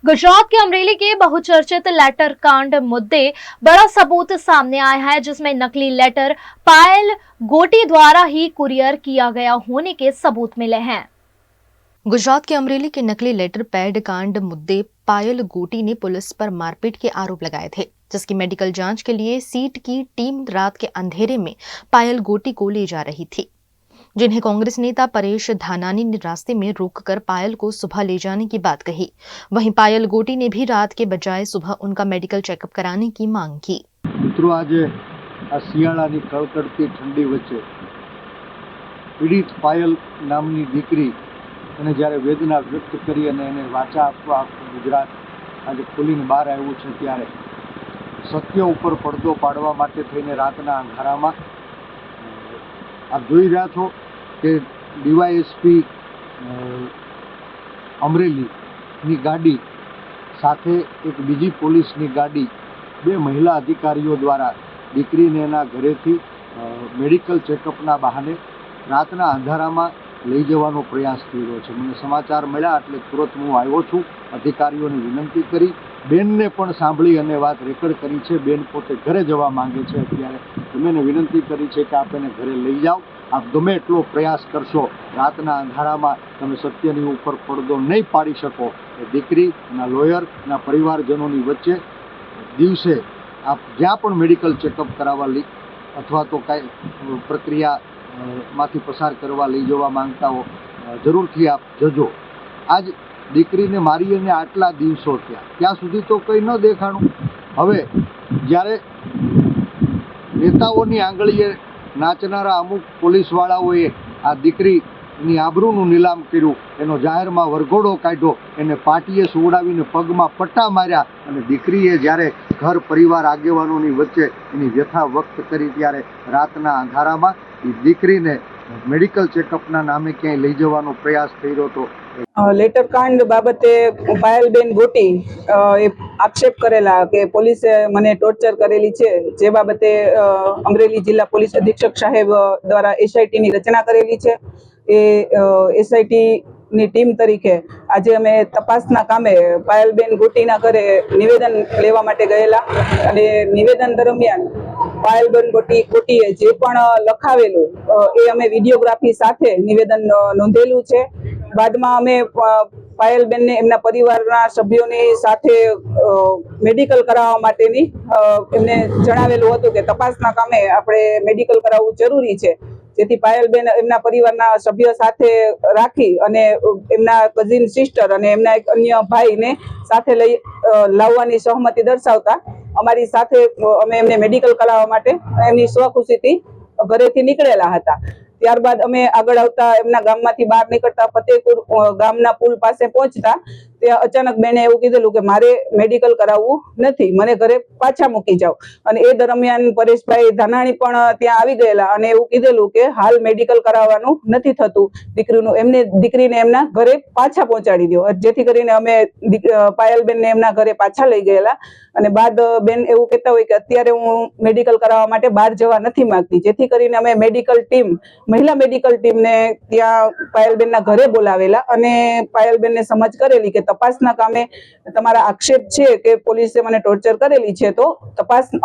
गुजरात के अमरेली के बहुचर्चित लेटर कांड मुद्दे बड़ा सबूत सामने आया है, जिसमें नकली लेटर पायल गोटी द्वारा ही कुरियर किया गया होने के सबूत मिले हैं। गुजरात के अमरेली के नकली लेटर पैड कांड मुद्दे पायल गोटी ने पुलिस पर मारपीट के आरोप लगाए थे, जिसकी मेडिकल जांच के लिए सीट की टीम रात के अंधेरे में पायल गोटी को ले जा रही थी, जिन्हें कांग्रेस नेता परेश धानानी ने रास्ते में रोककर पायल को सुबह ले जाने की बात कही। वहीं पायल गोटी ने भी रात के बजाय सुबह उनका मेडिकल चेकअप कराने की मांग की। मित्रों, आज आ शियाळानी कड़कड़ती ठंडी वच्चे पीड़ित पायल नामनी दीकरी અને જ્યારે વેદના વ્યક્ત કરી અને એને વાચા આપવા આખું ગુજરાત આજે ખુલીને બહાર આવ્યું છે, ત્યારે સત્ય ઉપર પડદો પાડવા માટે થઈને રાતના અંધારામાં આપ જોઈ રહ્યા છો કે ડીવાયએસપી અમરેલીની ગાડી સાથે એક બીજી પોલીસની ગાડી, બે મહિલા અધિકારીઓ દ્વારા દીકરીને એના ઘરેથી મેડિકલ ચેકઅપના બહાને રાતના અંધારામાં લઈ જવાનો પ્રયાસ થઈ રહ્યો છે। મને સમાચાર મળ્યા એટલે તુરંત હું આવ્યો છું। અધિકારીઓને વિનંતી કરી, બેનને પણ સાંભળી અને વાત રેકર્ડ કરી છે। બેન પોતે ઘરે જવા માંગે છે, અત્યારે તમે એને વિનંતી કરી છે કે આપ એને ઘરે લઈ જાઓ। આપ ગમે એટલો પ્રયાસ કરશો, રાતના અંધારામાં તમે સત્યની ઉપર પડદો નહીં પાડી શકો। દીકરી, એના લોયર, એના પરિવારજનોની વચ્ચે દિવસે આપ જ્યાં પણ મેડિકલ ચેકઅપ કરાવવા લઈ અથવા તો કાંઈ પ્રક્રિયા માંથી પસાર કરવા લઈ જવા માંગતા હો, જરૂરથી આપ જજો। આજ દીકરીને મારી અને આટલા દિવસો થયા, ત્યાં સુધી તો કંઈ ન દેખાણું। હવે જ્યારે નેતાઓની આંગળીએ નાચનારા અમુક પોલીસવાળાઓએ આ દીકરીની આબરૂનું નીલામ કર્યું, એનો જાહેરમાં વરઘોડો કાઢ્યો, એને પાટીએ સુવડાવીને પગમાં પટ્ટા માર્યા અને દીકરીએ જ્યારે ઘર પરિવાર આગેવાનોની વચ્ચે એની વ્યથા વ્યક્ત કરી, ત્યારે રાતના અંધારામાં દીકરીને મેડિકલ ચેકઅપના નામે ક્યાંય લઈ જવાનો પ્રયાસ થઈ રહ્યો હતો। લેટર કાંડ બાબતે પાયલબેન ગોટી એ આક્ષેપ કરેલા કે પોલીસે મને ટોર્ચર કરેલી છે, જે બાબતે અમરેલી જિલ્લા પોલીસ અધિક્ષક સાહેબ દ્વારા એસઆઈટીની રચના કરેલી છે। એ એસઆઈટીની ટીમ તરીકે આજે અમે તપાસના કામે પાયલબેન ગોટીના ઘરે નિવેદન લેવા માટે ગયેલા અને નિવેદન દરમિયાન પાયલબેન ગોટીએ જે પણ લખાવેલું એ અમે વિડીયોગ્રાફી સાથે નિવેદન નોંધેલું છે। બાદમાં અમે પાયલબેનને એમના પરિવારના સભ્યોની સાથે મેડિકલ કરાવવા માટેની એમને જણાવેલું હતું કે તપાસના કામે આપણે મેડિકલ કરાવવું જરૂરી છે, જેથી પાયલબેન એમના પરિવારના સભ્ય સાથે રાખી અને એમના કઝિન સિસ્ટર અને એમના એક અન્ય ભાઈને સાથે લઈ લાવવાની સહમતિ દર્શાવતા અમારી સાથે અમે એમને મેડિકલ કરાવવા માટે એમની સ્વખુશીથી ઘરેથી નીકળેલા હતા। ત્યારબાદ અમે આગળ આવતા એમના ગામમાંથી બહાર નીકળતા ફતેહપુર ગામના પુલ પાસે પહોંચતા ત્યાં અચાનક બેને એવું કીધેલું કે મારે મેડિકલ કરાવવું નથી, મને ઘરે પાછા મૂકી જાઓ। અને એ દરમિયાન પરેશભાઈ ધાનાણી પણ ત્યાં આવી ગયેલા અને એવું કીધેલું કે હાલ મેડિકલ કરાવવાનું નથી થતું, દીકરીને એમના ઘરે પાછા પહોંચાડી દો, જેથી કરીને અમે પાયલબેનને એમના ઘરે પાછા લઈ ગયેલા। અને બાદ બેન એવું કહેતા હોય કે અત્યારે હું મેડિકલ કરાવવા માટે બહાર જવા નથી માંગતી, જેથી કરીને અમે મેડિકલ ટીમ, મહિલા મેડિકલ ટીમને ત્યાં પાયલબેનના ઘરે બોલાવેલા અને પાયલબેનને સમજ કરેલી કે તપાસના કામે તમારા આક્ષેપ છે કે પોલીસે મને ટોર્ચર કરેલી છે, તો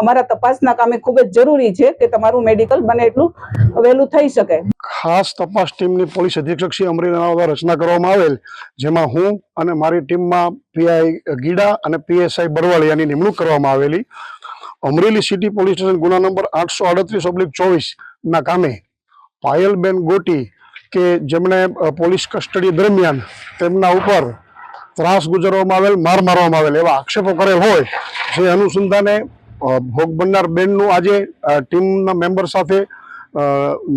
અમારા તપાસના કામે ખૂબ જ જરૂરી છે કે તમારું મેડિકલ બને એટલું વહેલું થઈ શકે। ખાસ તપાસ ટીમની પોલીસ અધિક્ષક શ્રી અમરેલીના દ્વારા રચના કરવામાં આવેલ, જેમાં હું અને મારી ટીમમાં પીઆઈ ગીડા અને પીએસઆઈ બરવાળિયાની નિમણૂક કરવામાં આવેલી। અમરેલી સિટી પોલીસ સ્ટેશન ગુના નંબર 838/24 કામે પાયલબેન ગોટી કે જેમણે પોલીસ કસ્ટડી દરમિયાન તેમના ઉપર ત્રાસ ગુજારવામાં આવેલ, માર મારવામાં આવેલ એવા આક્ષેપો કરેલ હોય, જે અનુસંધાને ભોગ બનનાર બેનનું આજે ટીમના મેમ્બર સાથે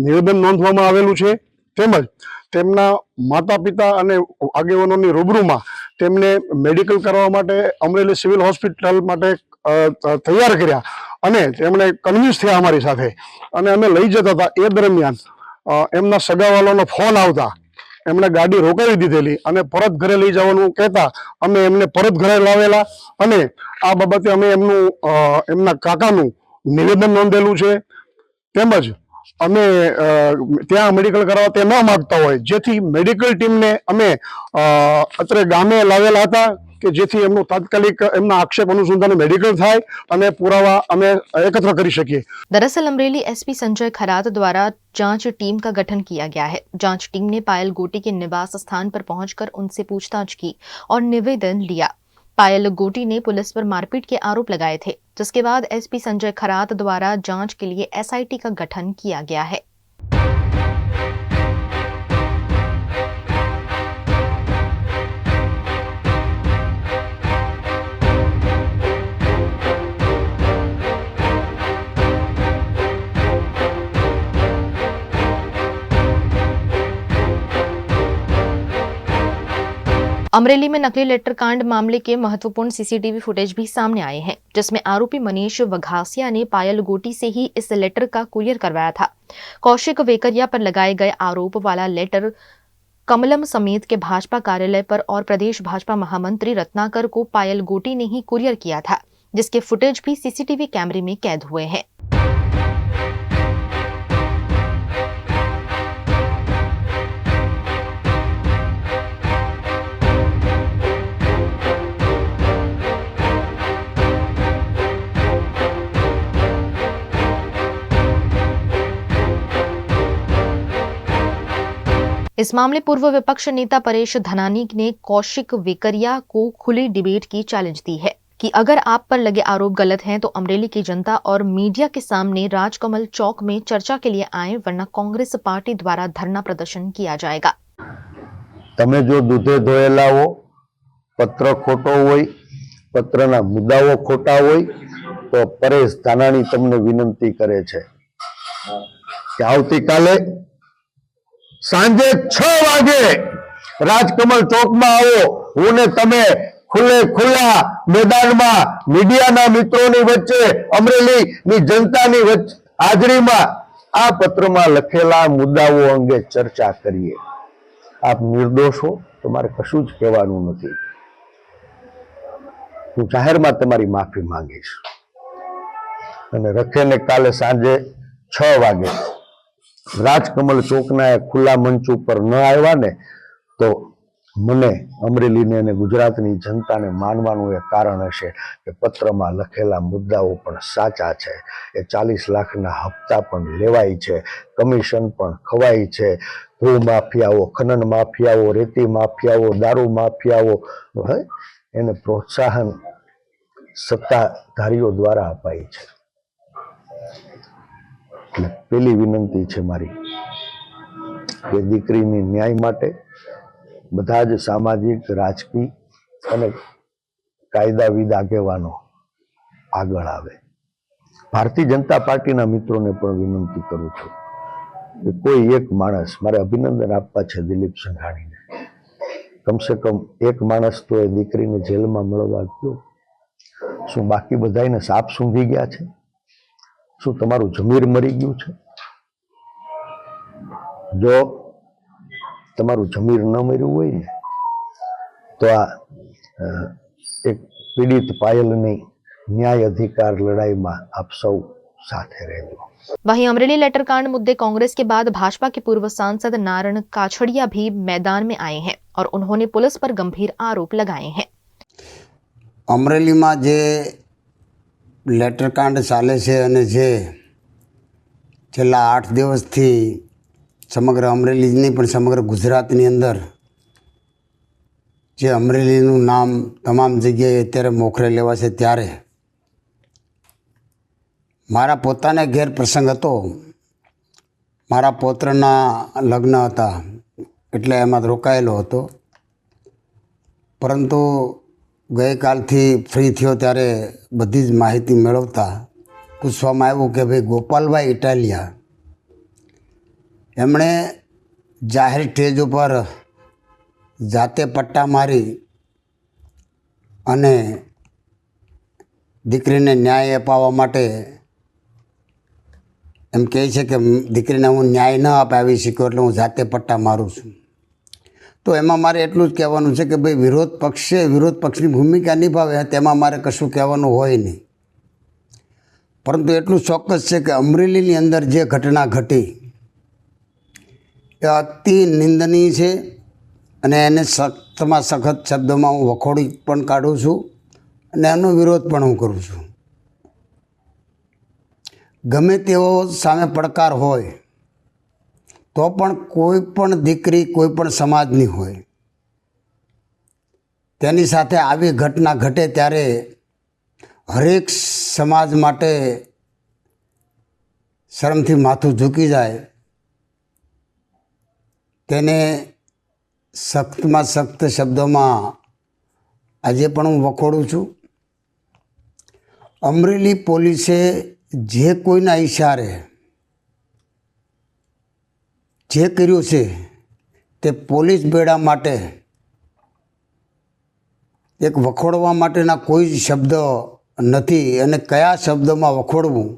નિવેદન નોંધવામાં આવેલું છે। તેમજ તેમના માતા પિતા અને આગેવાનોની રૂબરૂમાં તેમને મેડિકલ કરવા માટે અમરેલી સિવિલ હોસ્પિટલ માટે તૈયાર કર્યા અને તેમણે કન્વિન્સ થયા અમારી સાથે અને અમે લઈ જતા હતા। એ દરમિયાન એમના સગાવાલાનો ફોન આવતા એમણે ગાડી રોકાવી દીધેલી અને પરત ઘરે લઈ જવાનું કહેતા અમે એમને પરત ઘરે લાવેલા અને આ બાબતે અમે એમના કાકાનું નિવેદન નોંધેલું છે। તેમજ અમે ત્યાં મેડિકલ કરાવવા તે ન માગતા હોય, જેથી મેડિકલ ટીમને અમે અત્રે ગામે લાવેલા હતા કે જેથી એમનું તાત્કાલિક એમના આક્ષેપ અનુસંધાને મેડિકલ થાય અને પુરાवा અમે एकत्र કરી શકીએ। दरअसल अमरेली एसपी संजय खरात द्वारा जांच टीम का गठन किया गया है। जांच टीम ने पायल गोटी के निवास स्थान पर पहुंचकर उनसे पूछताछ की और निवेदन लिया। पायल गोटी ने पुलिस पर मारपीट के आरोप लगाए थे, जिसके बाद एसपी संजय खरात द्वारा जांच के लिए एसआईटी का गठन किया गया है। अमरेली में नकली लेटर कांड मामले के महत्वपूर्ण सीसीटीवी फुटेज भी सामने आए हैं, जिसमें आरोपी मनीष वघासिया ने पायल गोटी से ही इस लेटर का कुरियर करवाया था। कौशिक वेकरिया पर लगाए गए आरोप वाला लेटर कमलम समेत के भाजपा कार्यालय पर और प्रदेश भाजपा महामंत्री रत्नाकर को पायल गोटी ने ही कुरियर किया था, जिसके फुटेज भी सीसीटीवी कैमरे में कैद हुए हैं। इस मामले पूर्व विपक्ष नेता परेश धनानी ने कौशिक वेकरिया को खुली डिबेट की चैलेंज दी है कि अगर आप पर लगे आरोप गलत हैं तो अमरेली की जनता और मीडिया के सामने राजकमल चौक में चर्चा के लिए आए, वरना कांग्रेस पार्टी द्वारा धरना प्रदर्शन किया जाएगा। તમે જો દૂધે ધોયેલા હો, પત્ર ખોટો હોય, પત્રના મુદ્દાઓ ખોટા હોય, તો પરેશ ધાનાણી તમને વિનંતી કરે છે કે આવતીકાલે સાંજે 6 વાગે રાજકમલ ચોકમાં આવો। હું ને તમે ખુલ્લા મેદાનમાં મીડિયાના મિત્રોની વચ્ચે, અમરેલીની જનતાની હાજરીમાં આ પત્રમાં લખેલા મુદ્દાઓ અંગે ચર્ચા કરીએ। આપ નિર્દોષ હો, તમારે કશું જ કહેવાનું નથી। હું જાહેરમાં તમારી માફી માંગીશ અને રખેને કાલે સાંજે 6 વાગે રાજકમલ ચોકના ખુલ્લા મંચ ઉપર ન આવ્યા ને તો મને અમરેલીને અને ગુજરાતની જનતાને માનવાનું એ કારણ હશે કે પત્રમાં લખેલા મુદ્દાઓ પણ સાચા છે। એ 40 લાખના હપ્તા પણ લેવાય છે, કમિશન પણ ખવાય છે। ધૂળ માફિયાઓ, ખનન માફિયાઓ, રેતી માફિયાઓ, દારૂ માફિયાઓ એને પ્રોત્સાહન સત્તાધારીઓ દ્વારા અપાય છે। પહેલી વિનંતી છે મારી કે દીકરીની ન્યાય માટે બધા જ સામાજિક, રાજકીય અને કાયદાવિદ આગેવાનો આગળ આવે। ભારતીય જનતા પાર્ટીના મિત્રોને પણ વિનંતી કરું છું કે કોઈ એક માણસ, મારે અભિનંદન આપવા છે દિલીપ સંઘાણીને, કમસે કમ એક માણસ તો એ દીકરીને જેલમાં મળવા ગયો। શું બાકી બધાને સાપ સૂંઘી ગયા છે? શું તમારું જમીર મરી ગયું છે? જો તમારું જમીર ન મર્યું હોય ને તો આ એક પીડિત પાયલની ન્યાય અધિકાર લડાઈમાં આપ સૌ સાથે રહેજો। वहीं अमरेली लेटर कांड मुद्दे कांग्रेस के बाद भाजपा के पूर्व सांसद नारायण काछड़िया भी मैदान में आए हैं और उन्होंने पुलिस पर गंभीर आरोप लगाए हैं। अमरेलीમાં જે લેટર કાંડ ચાલે છે અને જે છેલ્લા 8 દિવસથી સમગ્ર અમરેલી જ નહીં પણ સમગ્ર ગુજરાતની અંદર જે અમરેલીનું નામ તમામ જગ્યાએ અત્યારે મોખરે લેવા છે, ત્યારે મારા પોતાને ઘેર પ્રસંગ હતો। મારા પૌત્રના લગ્ન હતા એટલે એમાં રોકાયેલો હતો, પરંતુ ગઈકાલથી ફ્રી થયો ત્યારે બધી જ માહિતી મેળવતા પૂછવામાં આવ્યું કે ભાઈ ગોપાલભાઈ ઇટાલિયા એમણે જાહેર સ્ટેજ ઉપર જાતે પટ્ટા મારી અને દીકરીને ન્યાય અપાવવા માટે એમ કહે છે કે દીકરીને હું ન્યાય ન અપાવી શક્યો એટલે હું જાતે પટ્ટા મારું છું। તો એમાં મારે એટલું જ કહેવાનું છે કે ભાઈ વિરોધ પક્ષની ભૂમિકા નિભાવે તેમાં મારે કશું કહેવાનું હોય નહીં, પરંતુ એટલું ચોક્કસ છે કે અમરેલીની અંદર જે ઘટના ઘટી એ અતિ નિંદનીય છે અને એને સખ્તમાં સખત શબ્દોમાં હું વખોડી પણ કાઢું છું અને એનો વિરોધ પણ હું કરું છું. ગમે તેવો સામે પડકાર હોય તો પણ કોઈ પણ દીકરી કોઈ પણ સમાજની હોય તેની સાથે આવી ઘટના ઘટે ત્યારે હરેક સમાજ માટે શરમથી માથું ઝૂકી જાય. તેને સખ્તમાં સખ્ત શબ્દોમાં આજે પણ હું વખોડું છું. અમરેલી પોલીસે જે કોઈના ઈશારે જે કર્યું છે તે પોલીસ બેડા માટે એક વખોડવા માટેના કોઈ જ શબ્દ નથી અને કયા શબ્દોમાં વખોડવું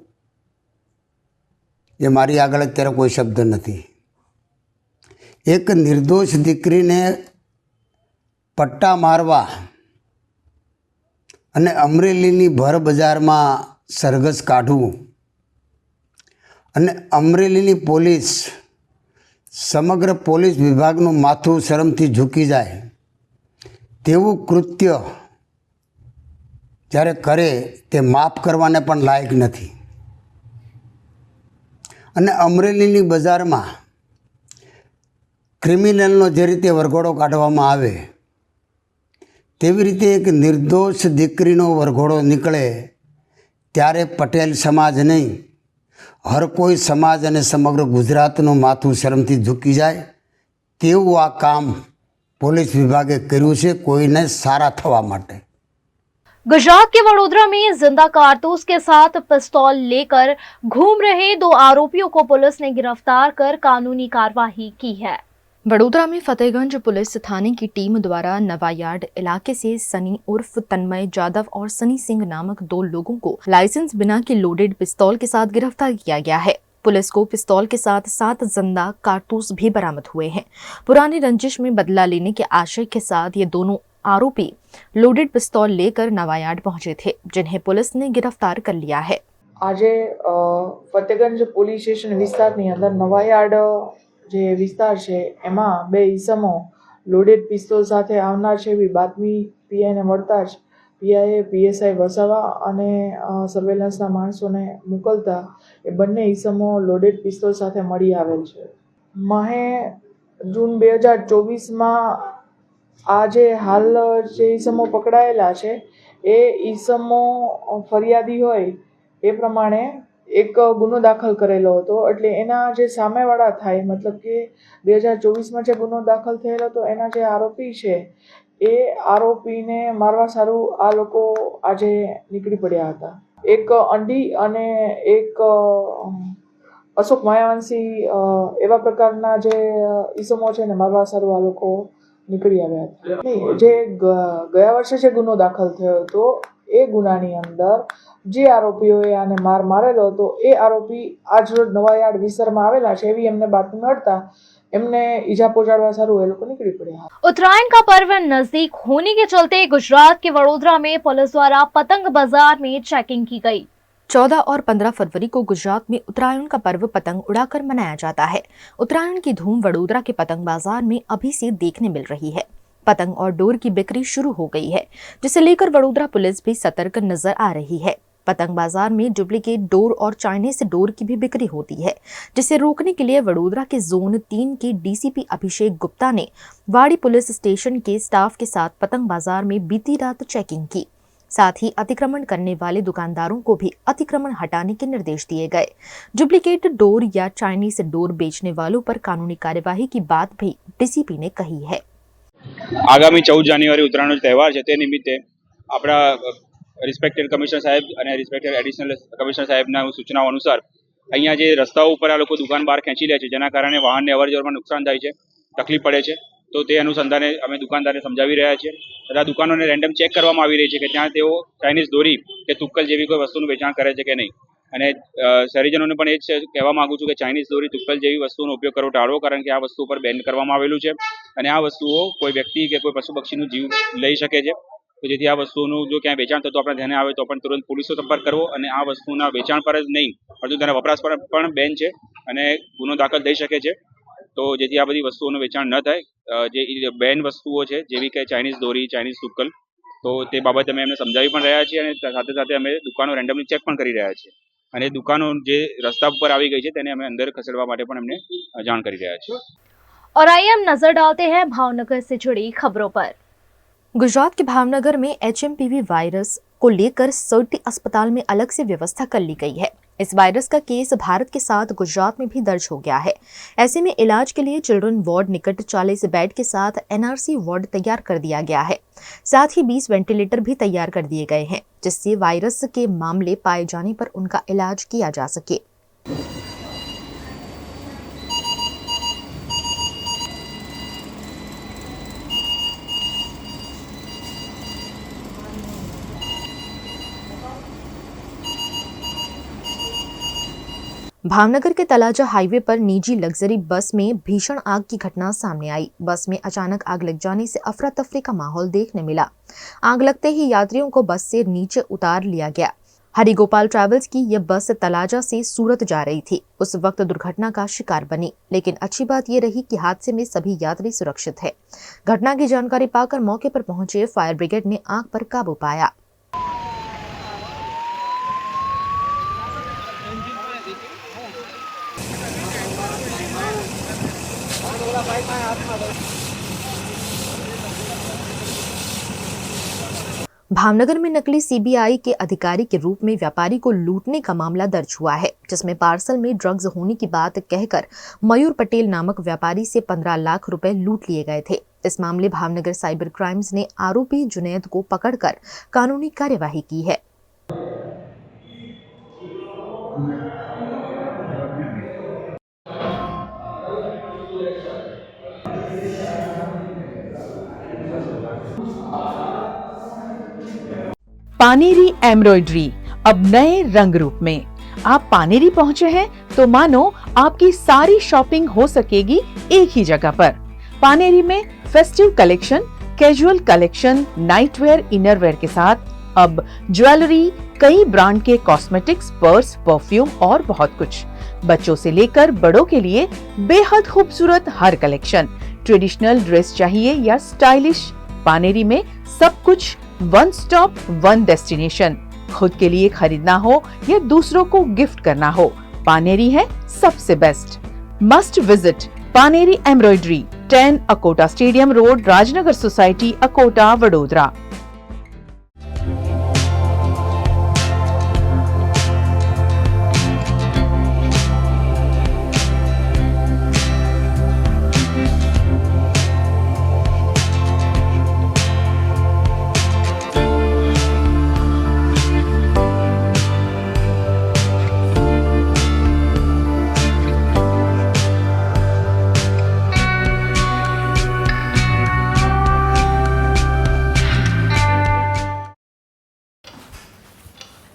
એ મારી આગળ અત્યારે કોઈ શબ્દ નથી. એક નિર્દોષ દીકરીને પટ્ટા મારવા અને અમરેલીની ભર બજારમાં સરઘસ કાઢવું અને અમરેલીની પોલીસ સમગ્ર પોલીસ વિભાગનું માથું શરમથી ઝૂકી જાય તેવું કૃત્ય જ્યારે કરે તે માફ કરવાને પણ લાયક નથી. અને અમરેલીની બજારમાં ક્રિમિનલનો જે રીતે વરઘોડો કાઢવામાં આવે તેવી રીતે એક નિર્દોષ દીકરીનો વરઘોડો નીકળે ત્યારે પટેલ સમાજ નહીં, હર કોઈ સમાજ અને સમગ્ર ગુજરાતનું માથું શરમથી ઝૂકી જાય તેવું આ કામ पुलिस विभाग કર્યું છે કોઈને સારા થવા માટે. गुजरात के वडोदरा में जिंदा कारतूस के साथ पिस्तौल लेकर घूम रहे 2 आरोपियों को पुलिस ने गिरफ्तार कर कानूनी कार्रवाई की है. वडोदरा में फतेहगंज पुलिस थाने की टीम द्वारा नवायार्ड इलाके से सनी उर्फ तन्मय जादव और सनी सिंह नामक 2 लोगों को लाइसेंस बिना के लोडेड पिस्तौल के साथ गिरफ्तार किया गया है. पुलिस को पिस्तौल के साथ 7 जिंदा कारतूस भी बरामद हुए हैं. पुरानी रंजिश में बदला लेने के आशय के साथ ये दोनों आरोपी लोडेड पिस्तौल लेकर नवायार्ड पहुंचे थे, जिन्हें पुलिस ने गिरफ्तार कर लिया है. આજે ફતેગંજ પોલીસ સ્ટેશન વિસ્તારની અંદર નવાયાર્ડ જે વિસ્તાર છે એમાં 2 ઈસમો લોડેડ પિસ્તોલ સાથે આવનાર છે એવી બાતમી પીઆઈને મળતા જ પીઆઈએ પીએસઆઈ વસાવા અને સર્વેલન્સના માણસોને મોકલતા એ બંને ઈસમો લોડેડ પિસ્તોલ સાથે મળી આવેલ છે. માહે જૂન 2024માં આ જે હાલ જે ઈસમો પકડાયેલા છે એ ઈસમો ફરિયાદી હોય એ પ્રમાણે એક ગુનો દાખલ કરેલો હતો. એટલે એના જે સામેવાળા થાય મતલબ કે 2024માં જે ગુનો દાખલ થયેલો હતો એના જે આરોપી છે એ આરોપીને મારવા સારું આ લોકો આજે નીકળી પડ્યા હતા. એક અંડી અને એક અશોક માયાવંશી એવા પ્રકારના જે ઈસમો છે ને મારવા સારું આ લોકો નીકળી આવ્યા હતા. નહીં, જે ગયા વર્ષે જે ગુનો દાખલ થયો હતો એ ગુનાની અંદર જે આરોપીઓએ આને માર મારેલો હતો એ આરોપી આજરોજ નવાયાર્ડ વિસ્તારમાં આવેલા છે એવી એમને બાતમી મળતા એમને ઈજા પહોંચાડવા સારું એ લોકો નીકળી પડ્યા. उत्तरायण का पर्व नजदीक होने के चलते गुजरात के वडोदरा में पुलिस द्वारा पतंग बाजार में चेकिंग की गई. 14 और 15 फरवरी को गुजरात में उत्तरायण का पर्व पतंग उड़ाकर मनाया जाता है. उत्तरायण की धूम वडोदरा के पतंग बाजार में अभी से देखने मिल रही है. पतंग और डोर की बिक्री शुरू हो गई है, जिसे लेकर वडोदरा पुलिस भी सतर्क नजर आ रही है. पतंग बाजार में डुप्लीकेट डोर और चाइनीज डोर की भी बिक्री होती है, जिसे रोकने के लिए वडोदरा के जोन 3 के डीसीपी अभिषेक गुप्ता ने वाड़ी पुलिस स्टेशन के स्टाफ के साथ पतंग बाजार में बीती रात चेकिंग की. साथ ही अतिक्रमण करने वाले दुकानदारों को भी अतिक्रमण हटाने के निर्देश दिए गए. डुप्लीकेट डोर या चाइनीज डोर बेचने वालों पर कानूनी कार्यवाही की बात भी डीसीपी ने कही है. આગામી 14 જાન્યુઆરી ઉત્તરાયણનો તહેવાર છે તે નિમિત્તે આપણા રિસ્પેક્ટેડ કમિશનર સાહેબ અને રિસ્પેક્ટેડ એડિશનલ કમિશનર સાહેબના સૂચનાઓ અનુસાર અહીંયા જે રસ્તાઓ ઉપર આ લોકો દુકાન બહાર ખેંચી લે છે જેના કારણે વાહનને અવરજવરમાં નુકસાન થાય છે, તકલીફ પડે છે. તો તે અનુસંધાને અમે દુકાનદારને સમજાવી રહ્યા છીએ તથા દુકાનોને રેન્ડમ ચેક કરવામાં આવી રહી છે કે ત્યાં તેઓ ચાઇનીઝ દોરી કે તુક્કલ જેવી કોઈ વસ્તુનું વેચાણ કરે છે કે નહીં. અને શહેરીજનોને પણ એ જ કહેવા માંગુ છું કે ચાઇનીઝ દોરી તુક્કલ જેવી વસ્તુનો ઉપયોગ કરવો ટાળવો, કારણ કે આ વસ્તુ ઉપર બેન કરવામાં આવેલું છે અને આ વસ્તુઓ કોઈ વ્યક્તિ કે કોઈ પશુ પક્ષીનું જીવ લઈ શકે છે. તો જેથી આ વસ્તુનું જો ક્યાંય વેચાણ થતું આપણે ધ્યાને આવે તો પણ તુરંત પોલીસનો સંપર્ક કરવો અને આ વસ્તુના વેચાણ પર જ નહીં પરંતુ તેના વપરાશ પર પણ બેન છે અને ગુનો દાખલ થઈ શકે છે. તો જેથી આ બધી વસ્તુઓનું વેચાણ ન થાય, જે બેન વસ્તુઓ છે જેવી કે ચાઇનીઝ દોરી, ચાઇનીઝ તુક્કલ, તો તે બાબતે અમે એમને સમજાવી પણ રહ્યા છીએ અને સાથે સાથે અમે દુકાનો રેન્ડમલી ચેક પણ કરી રહ્યા છીએ અને દુકાનો જે રસ્તા ઉપર આવી ગઈ છે તેને અમે અંદર ખસેડવા માટે પણ એમને જાણ કરી રહ્યા છીએ। और आइए हम नजर डालते हैं भावनगर से जुड़ी खबरों पर। गुजरात के भावनगर में HMPV वायरस को लेकर सर्टी अस्पताल में अलग से व्यवस्था कर ली गई है। इस वायरस का केस भारत के साथ गुजरात में भी दर्ज हो गया है। ऐसे में इलाज के लिए चिल्ड्रन वार्ड निकट 40 बेड के साथ NRC वार्ड तैयार कर दिया गया है। साथ ही 20 वेंटिलेटर भी तैयार कर दिए गए हैं, जिससे वायरस के मामले पाए जाने पर उनका इलाज किया जा सके। भावनगर के तलाजा हाईवे पर निजी लग्जरी बस में भीषण आग की घटना सामने आई। बस में अचानक आग लग जाने से अफरा तफरी का माहौल देखने मिला। आग लगते ही यात्रियों को बस से नीचे उतार लिया गया। हरिगोपाल ट्रैवल्स की यह बस तलाजा से सूरत जा रही थी, उस वक्त दुर्घटना का शिकार बनी। लेकिन अच्छी बात यह रही कि हादसे में सभी यात्री सुरक्षित है। घटना की जानकारी पाकर मौके पर पहुंचे फायर ब्रिगेड ने आग पर काबू पाया। भावनगर में नकली CBI के अधिकारी के रूप में व्यापारी को लूटने का मामला दर्ज हुआ है, जिसमें पार्सल में ड्रग्स होने की बात कहकर मयूर पटेल नामक व्यापारी से 15 लाख रुपए लूट लिए गए थे। इस मामले भावनगर साइबर क्राइम्स ने आरोपी जुनैद को पकड़कर कानूनी कार्यवाही की है। पानेरी एम्ब्रॉयडरी अब नए रंग रूप में। आप पानेरी पहुंचे हैं तो मानो आपकी सारी शॉपिंग हो सकेगी एक ही जगह पर। पानेरी में festive collection, casual collection, nightwear, innerwear के साथ अब ज्वेलरी, कई ब्रांड के कॉस्मेटिक्स, पर्स, परफ्यूम और बहुत कुछ। बच्चों से लेकर बड़ों के लिए बेहद खूबसूरत हर कलेक्शन। ट्रेडिशनल ड्रेस चाहिए या स्टाइलिश, पानेरी में सब कुछ वन स्टॉप वन डेस्टिनेशन। खुद के लिए खरीदना हो या दूसरों को गिफ्ट करना हो, पानेरी है सबसे best. Must visit Paneri embroidery, 10 Akota stadium road, Rajnagar society, Akota, Vadodara.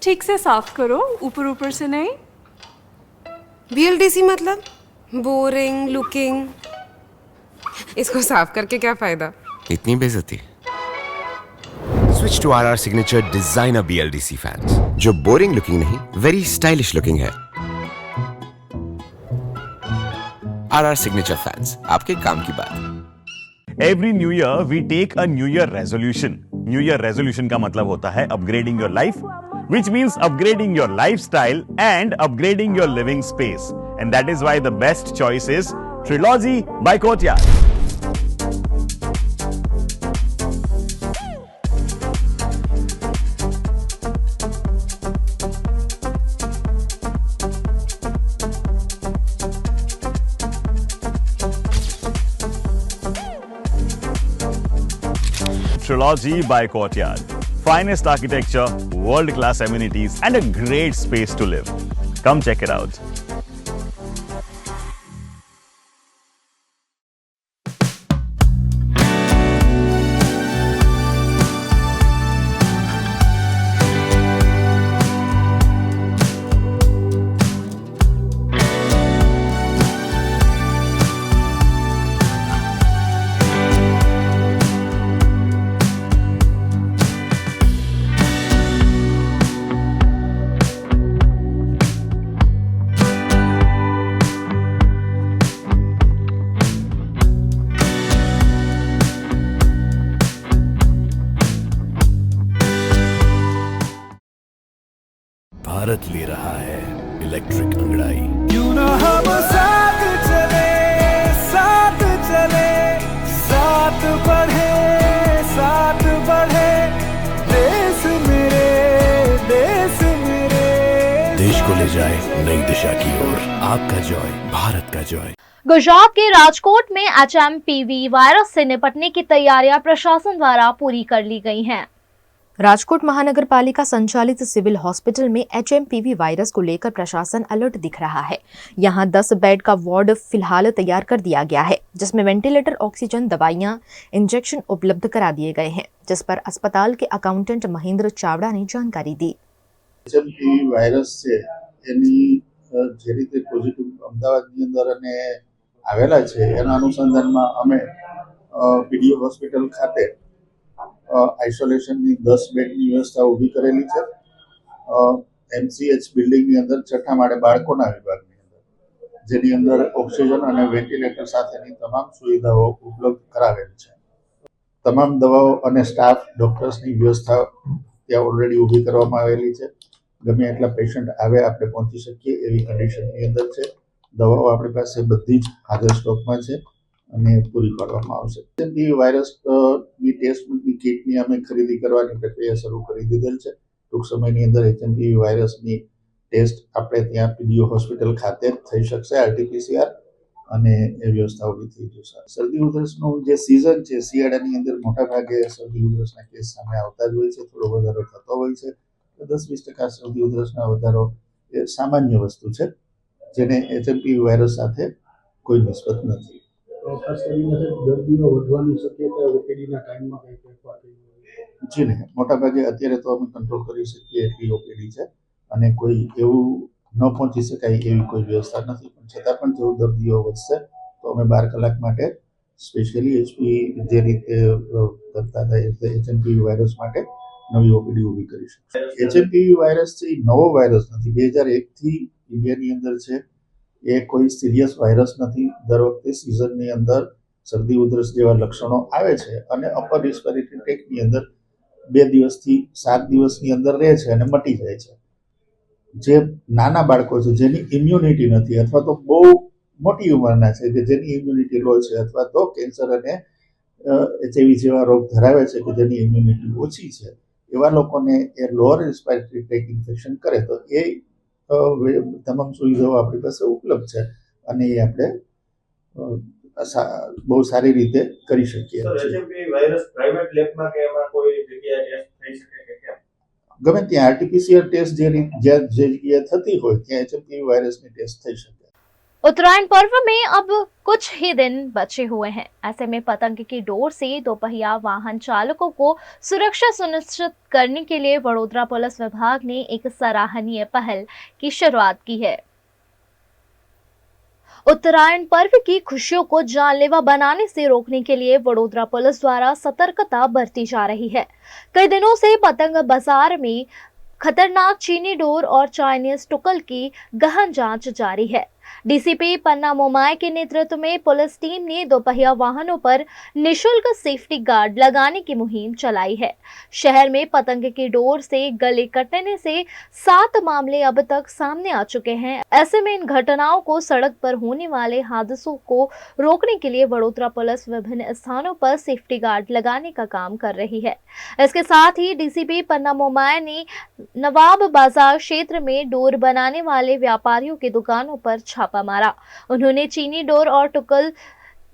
ठीक से साफ करो, ऊपर ऊपर से नहीं। BLDC मतलब बोरिंग लुकिंग। इसको साफ करके क्या फायदा? इतनी बेइज्जती। Switch to RR signature designer BLDC fans, जो बोरिंग लुकिंग नहीं, वेरी स्टाइलिश लुकिंग है। RR सिग्नेचर फैंस, आपके काम की बात। Every new year we take a New Year resolution. New Year resolution का मतलब होता है upgrading your life, which means upgrading your lifestyle and upgrading your living space. And that is why the best choice is Trilogy by Courtyard. Trilogy by Courtyard. Finest architecture, world-class amenities, and a great space to live. Come check it out. Bharat ले रहा है electric अंगड़ाई। क्यों न हम साथ चले, साथ चले, साथ बढ़े, साथ बढ़े, देश मेरे, देश मेरे। देश को ले जाए नई दिशा की ओर, आपका जॉय, भारत का जॉय। गुजरात के राजकोट में HMPV वायरस से निपटने की तैयारियां प्रशासन द्वारा पूरी कर ली गई हैं। राजकोट महानगर पालिका संचालित सिविल हॉस्पिटल में HMPV वायरस को लेकर प्रशासन अलर्ट दिख रहा है। यहां 10 बेड का वार्ड फिलहाल तैयार कर दिया गया है, जिसमें वेंटिलेटर, ऑक्सीजन, दवाइयां, इंजेक्शन उपलब्ध करा दिए गए हैं, जिस पर अस्पताल के अकाउंटेंट महेंद्र चावड़ा ने जानकारी दी। HMPV वायरस से એની જે રીતે પોઝિટિવ અમદાવાદની અંદર અને આવેલા છે એના અનુસંધાનમાં અમે પીડીઓ હોસ્પિટલ ખાતે આઇસોલેશનની 10 બેડની વ્યવસ્થા ઊભી કરેલી છે। MCH બિલ્ડિંગની અંદર છઠ્ઠા માળે બાળકોના વિભાગની અંદર જેની અંદર ઓક્સિજન અને વેન્ટિલેટર સાથેની તમામ સુવિધાઓ ઉપલબ્ધ કરાવેલ છે। તમામ દવાઓ અને સ્ટાફ ડોક્ટર્સની વ્યવસ્થા ત્યાં ઓલરેડી ઊભી કરવામાં આવેલી છે। ગમે એટલા પેશન્ટ આવે આપણે પહોંચી શકીએ એવી કન્ડિશનની અંદર છે। દવાઓ આપણી પાસે બધી જ હાજર સ્ટોકમાં છે અને પૂરી પાડવામાં આવશે। HMPV વાયરસની ટેસ્ટની કિટની અમે ખરીદી કરવાની પ્રક્રિયા શરૂ કરી દીધેલ છે। ટૂંક સમયની અંદર HMPV વાયરસની ટેસ્ટ આપણે ત્યાં પીડીઓ હોસ્પિટલ ખાતે જ થઈ શકશે, RT-PCR, અને એ વ્યવસ્થા ઊભી થઈ જશે। શરદી ઉધરસનું જે સિઝન છે, શિયાળાની અંદર મોટાભાગે શરદી ઉધરસના કેસ સામે આવતા જ હોય છે, થોડો વધારો થતો હોય છે। 10-20% શરદી ઉધરસના વધારો એ સામાન્ય વસ્તુ છે, જેને HMPV વાયરસ સાથે કોઈ નિસ્બત નથી। ખાસ કરીને દર્દીઓ વધવાની શક્યતા ઓપીડીના ટાઈમમાં કઈ ફેરફાર થઈ હોય? જી નહીં, મોટાભાગે અત્યારે તો અમે કંટ્રોલ કરી શકીએ એટલી ઓપીડી છે અને કોઈ એવું ન પહોંચી શકાય એવી કોઈ વ્યવસ્થા નથી, પણ છતાં પણ જો દર્દીઓ વધશે તો અમે 12 કલાક માટે સ્પેશિયલી જે રીતે કરતા હતા HMPV વાયરસ માટે નવી ઓપીડી ઊભી કરી શકશે। HMPV વાયરસ છે એ નવો વાયરસ નથી, 2001થી ઇન્ડિયાની અંદર છે। એ કોઈ સિરિયસ વાયરસ નથી। દર વખતે સિઝનની અંદર શરદી ઉધરસ જેવા લક્ષણો આવે છે અને અપર રિસ્પિરેટરી ટ્રેક્ટની અંદર 2 દિવસથી 7 દિવસની અંદર રહે છે અને મટી જાય છે। જે નાના બાળકો છે જેની ઇમ્યુનિટી નથી અથવા તો બહુ મોટી ઉંમરના છે કે જેની ઇમ્યુનિટી લો છે અથવા તો કેન્સર અને HIV જેવા રોગ ધરાવે છે કે જેની ઇમ્યુનિટી ઓછી છે, એવા લોકોને એ લોઅર રિસ્પિરેટરી ટ્રેક ઇન્ફેક્શન કરે તો એ તમામ સુવિધાઓ આપણી પાસે ઉપલબ્ધ છે અને એ આપણે બહુ સારી રીતે કરી શકીએ છીએ। ગમે ત્યાં RT-PCR ટેસ્ટ જે જગ્યાએ થતી હોય ત્યાં HMPV વાયરસની ટેસ્ટ થઈ શકે। उत्तरायण पर्व में अब कुछ ही दिन बचे हुए हैं। ऐसे में पतंग की डोर से दोपहिया वाहन चालकों को सुरक्षा सुनिश्चित करने के लिए वडोदरा पुलिस विभाग ने एक सराहनीय पहल की शुरुआत की है। उत्तरायण पर्व की खुशियों को जानलेवा बनाने से रोकने के लिए वडोदरा पुलिस द्वारा सतर्कता बरती जा रही है। कई दिनों से पतंग बाजार में खतरनाक चीनी डोर और चाइनीज टुकल की गहन जांच जारी है। डीसीपी पन्ना मोमाय के नेतृत्व में पुलिस टीम ने दोपहिया वाहनों पर निशुल्क सेफ्टी गार्ड लगाने की मुहिम चलाई है। शहर में पतंग की डोर से गले कटने से 7 मामले अब तक सामने आ चुके हैं। ऐसे में इन घटनाओं को, सड़क पर होने वाले हादसों को रोकने के लिए वडोदरा पुलिस विभिन्न स्थानों पर सेफ्टी गार्ड लगाने का काम कर रही है। इसके साथ ही डीसीपी पन्ना मोमाय ने नवाब बाजार क्षेत्र में डोर बनाने वाले व्यापारियों की दुकानों पर छापा मारा। उन्होंने चीनी डोर और टुकल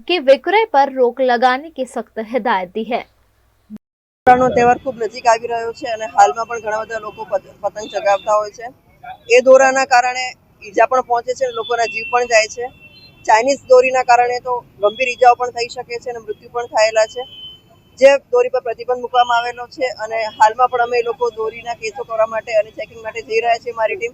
के विक्रय पर रोक लगाने की सख्त हिदायत दी है। દોરાનો તહેવાર ખૂબ નજીક આવી રહ્યો છે અને હાલમાં પણ ઘણા બધા લોકો પતંગ ચગાવતા હોય છે। એ દોરાના કારણે ઈજા પણ પહોંચે છે, લોકોના જીવ પણ જાય છે। ચાઇનીઝ દોરીના કારણે તો ગંભીર ઈજાઓ પણ થઈ શકે છે અને મૃત્યુ પણ થયેલા છે, જે દોરી પર પ્રતિબંધ મૂકવામાં આવેલો છે। અને હાલમાં પણ અમે લોકો દોરીના કેસો કરવા માટે અને ચેકિંગ માટે જઈ રહ્યા છીએ મારી ટીમ।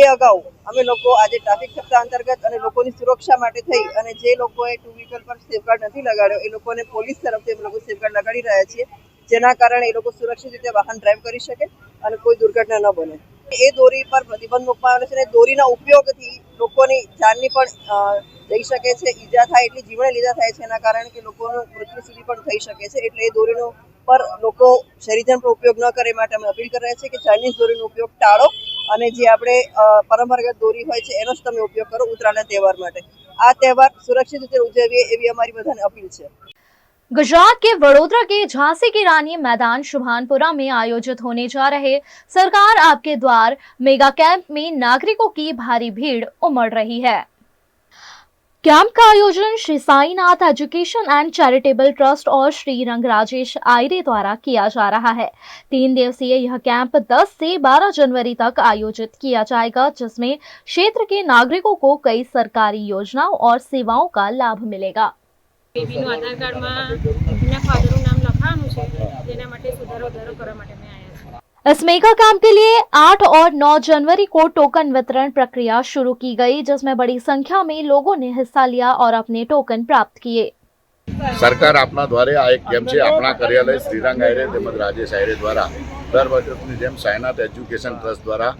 એ અગાઉ અમે લોકો આજે ટ્રાફિક સપ્તાહ અંતર્ગત અને લોકોની સુરક્ષા માટે થઈ અને જે લોકોએ 2 વ્હીકલ પર સેફગાર્ડ નથી લગાડ્યો એ લોકોને પોલીસ તરફથી અમે લોકો સેફગાર્ડ લગાડી રહ્યા છીએ, જેના કારણે એ લોકો સુરક્ષિત રીતે વાહન ડ્રાઈવ કરી શકે અને કોઈ દુર્ઘટના ન બને। એ દોરી પર પ્રતિબંધ મૂકવામાં આવેલો છે અને દોરીના ઉપયોગથી લોકોની જાનની પણ જઈ શકે છે, ઈજા થાય એટલી જીવને લીધા થાય છે, એના કારણે કે લોકોનું મૃત્યુ સુધી પણ થઈ શકે છે। એટલે એ દોરીનો પર લોકો શહેરીજન પર ઉપયોગ ન કરે માટે અમે અપીલ કરી રહ્યા છીએ કે ચાઇનીઝ દોરીનો ઉપયોગ ટાળો અને જે આપણે પરંપરાગત દોરી હોય છે એનો જ તમે ઉપયોગ કરો ઉત્તરાયણના તહેવાર માટે. આ તહેવાર સુરક્ષિત રીતે ઉજવીએ એવી અમારી બધાને અપીલ છે. गुजरात के वडोदरा के झांसी की रानी मैदान शुभानपुरा में आयोजित होने जा रहे सरकार आपके द्वार मेगा कैंप में नागरिकों की भारी भीड़ उमड़ रही है। कैंप का आयोजन Shri Sainath education and charitable trust और श्री रंगराजेश आयरे द्वारा किया जा रहा है। 3 दिवसीय यह कैंप 10 से 12 जनवरी तक आयोजित किया जाएगा, जिसमें क्षेत्र के नागरिकों को कई सरकारी योजनाओं और सेवाओं का लाभ मिलेगा। બેબીનું આધાર કાર્ડમાં એમના ફાધરનું નામ લખાવવાનું છે, જેના માટે સુધારો વધારો કરવા માટે મેં આવ્યા છે। इस मेगा कैंप के लिए 8 और 9 जनवरी को टोकन वितरण प्रक्रिया शुरू की गई, जिसमें बड़ी संख्या में लोगों ने हिस्सा लिया और अपने टोकन प्राप्त किए। સરકાર આપના દ્વારે આ એક કેમ્પ છે આપણા કાર્યાલય શ્રીરંગ આયરે તેમજ રાજેશ આયરે દ્વારા દર વર્ષની જેમ સાયનાથ એજ્યુકેશન ટ્રસ્ટ દ્વારા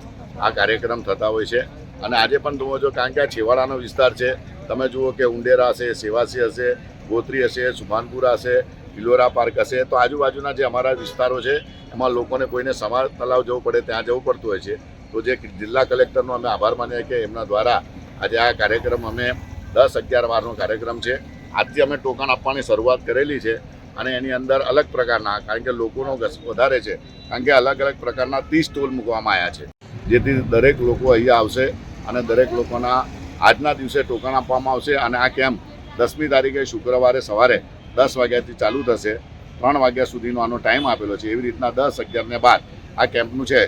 આ કાર્યક્રમ થતા હોય છે અને આજે પણ જુઓ છો કારણ કે આ છેવાડાનો વિસ્તાર છે તમે જુઓ કે ઉંડેરા હશે, સેવાસી હશે, ગોત્રી હશે, સુભાનપુરા હશે, પિલોરા પાર્ક હશે, તો આજુબાજુના જે અમારા વિસ્તારો છે એમાં લોકોને કોઈને સમાર તલાવ જવું પડે ત્યાં જવું પડતું હોય છે। તો જે જિલ્લા કલેક્ટરનો અમે આભાર માનીએ કે એમના દ્વારા આજે આ કાર્યક્રમ અમે 10-11 કાર્યક્રમ છે। આજથી અમે ટોકન આપવાની શરૂઆત કરેલી છે અને એની અંદર અલગ પ્રકારના કારણ કે લોકોનો વધારે છે કારણ કે અલગ અલગ પ્રકારના 30 સ્ટોલ મૂકવામાં આવ્યા છે, જેથી દરેક લોકો અહીંયા આવશે અને દરેક લોકોના આજના દિવસે ટોકન આપવામાં આવશે અને આ કેમ્પ 10મી તારીખે શુક્રવારે સવારે 10 વાગ્યાથી ચાલુ થશે, 3 વાગ્યા સુધીનો આનો ટાઈમ આપેલો છે। એવી રીતના 10, 11 ને 12 આ કેમ્પનું છે